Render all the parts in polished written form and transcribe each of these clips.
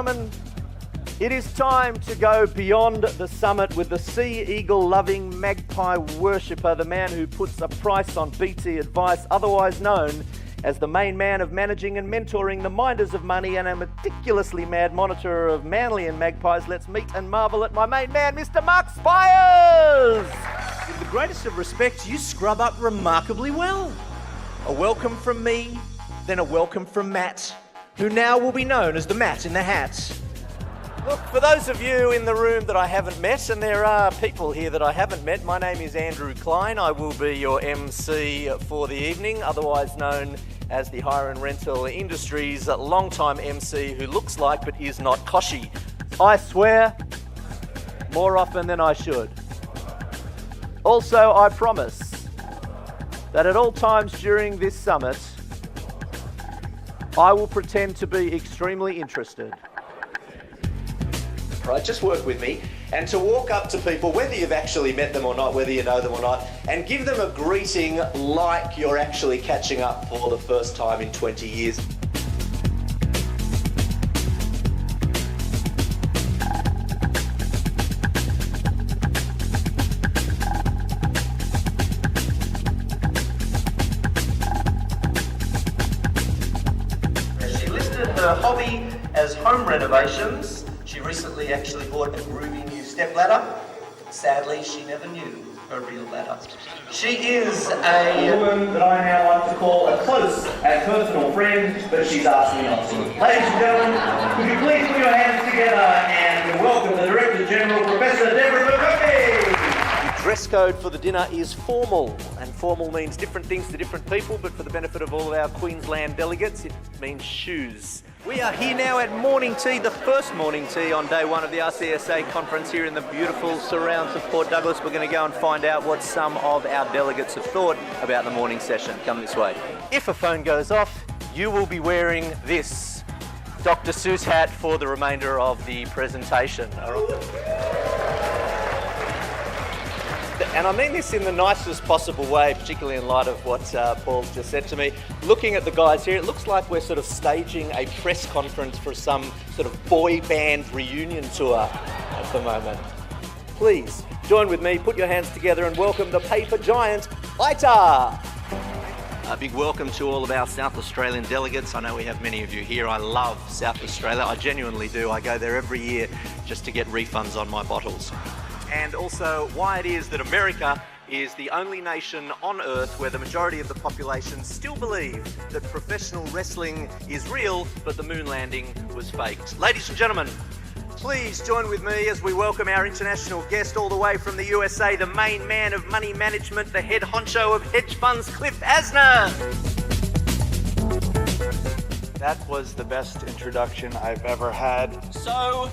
gentlemen, it is time to go beyond the summit with the sea eagle-loving magpie worshipper, the man who puts a price on BT advice, otherwise known as the main man of managing and mentoring the minders of money and a meticulously mad monitor of Manly and Magpies. Let's meet and marvel at my main man, Mr. Mark Spires! With the greatest of respect, you scrub up remarkably well. A welcome from me, then a welcome from Matt, who now will be known as the Matt in the Hat. Look, for those of you in the room that I haven't met, and there are people here that I haven't met, my name is Andrew Klein. I will be your MC for the evening, otherwise known as the hire and rental industry's long-time MC who looks like but is not Koshy. I swear, more often than I should. Also, I promise that at all times during this summit, I will pretend to be extremely interested. Right, just work with me, and to walk up to people, whether you've actually met them or not, whether you know them or not, and give them a greeting like you're actually catching up for the first time in 20 years. She listed her hobby as home renovations. She recently actually bought a groovy new stepladder. Sadly, she never knew her real ladder. She is a woman that I now like to call a close and personal friend, but she's asked me not to. Ladies and gentlemen, could you please put your hands together and welcome the Director General, Professor Deborah McCarthy. The dress code for the dinner is formal, and formal means different things to different people, but for the benefit of all of our Queensland delegates, it means shoes. We are here now at morning tea, the first morning tea on day one of the RCSA conference here in the beautiful surrounds of Port Douglas. We're going to go and find out what some of our delegates have thought about the morning session. Come this way. If a phone goes off, you will be wearing this Dr. Seuss hat for the remainder of the presentation. And I mean this in the nicest possible way, particularly in light of what Paul's just said to me. Looking at the guys here, it looks like we're sort of staging a press conference for some sort of boy band reunion tour at the moment. Please join with me, put your hands together and welcome the paper giant, Ita! A big welcome to all of our South Australian delegates. I know we have many of you here. I love South Australia. I genuinely do. I go there every year just to get refunds on my bottles. And also why it is that America is the only nation on Earth where the majority of the population still believe that professional wrestling is real, but the moon landing was faked. Ladies and gentlemen, please join with me as we welcome our international guest all the way from the USA, the main man of money management, the head honcho of hedge funds, Cliff Asner. That was the best introduction I've ever had. So,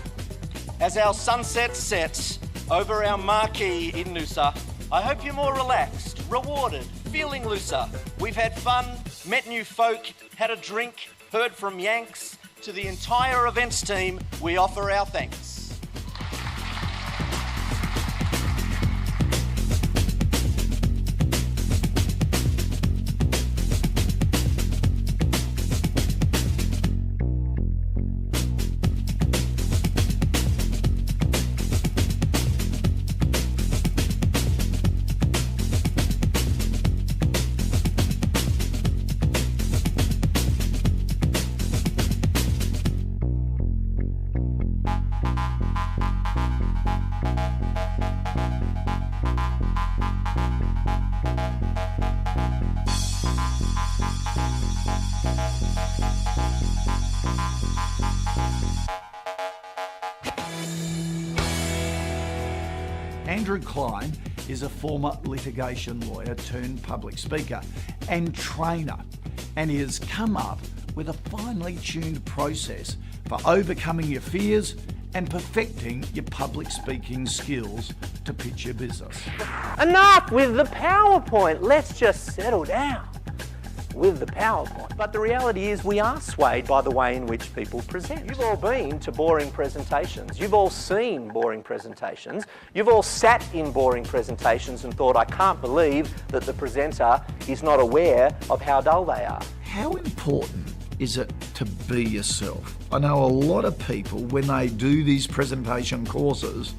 as our sunset sets over our marquee in Noosa, I hope you're more relaxed, rewarded, feeling looser. We've had fun, met new folk, had a drink, heard from Yanks. To the entire events team, we offer our thanks. Andrew Klein is a former litigation lawyer turned public speaker and trainer, and he has come up with a finely tuned process for overcoming your fears and perfecting your public speaking skills to pitch your business. Enough with the PowerPoint. Let's just settle down with the PowerPoint. But the reality is we are swayed by the way in which people present. You've all been to boring presentations. You've all seen boring presentations. You've all sat in boring presentations and thought, I can't believe that the presenter is not aware of how dull they are. How important is it to be yourself? I know a lot of people, when they do these presentation courses,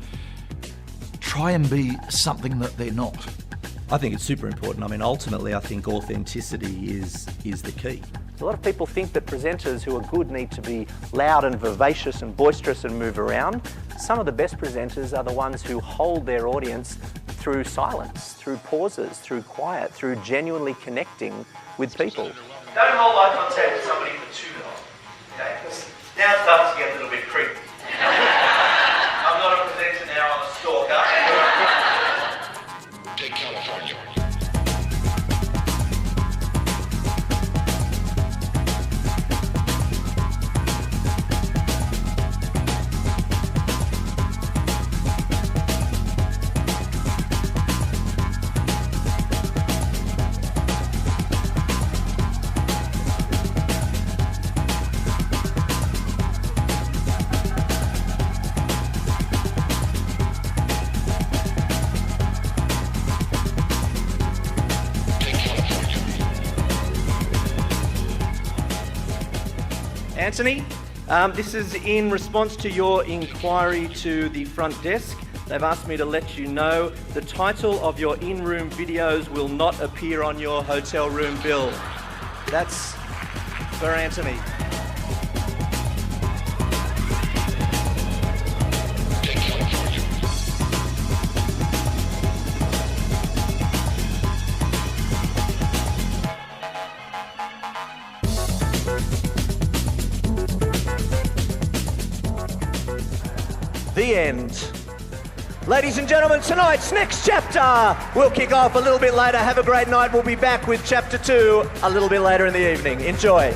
try and be something that they're not. I think it's super important. I mean, ultimately, I think authenticity is the key. A lot of people think that presenters who are good need to be loud and vivacious and boisterous and move around. Some of the best presenters are the ones who hold their audience through silence, through pauses, through quiet, through genuinely connecting with people. Don't hold eye contact with somebody for too long, okay? Because now it starts to get a little bit creepy. I'm not a presenter now, I'm a stalker. Take California. Anthony, this is in response to your inquiry to the front desk. They've asked me to let you know the title of your in-room videos will not appear on your hotel room bill. That's for Anthony. The end. Ladies and gentlemen, tonight's next chapter will kick off a little bit later. Have a great night. We'll be back with chapter 2 a little bit later in the evening. Enjoy.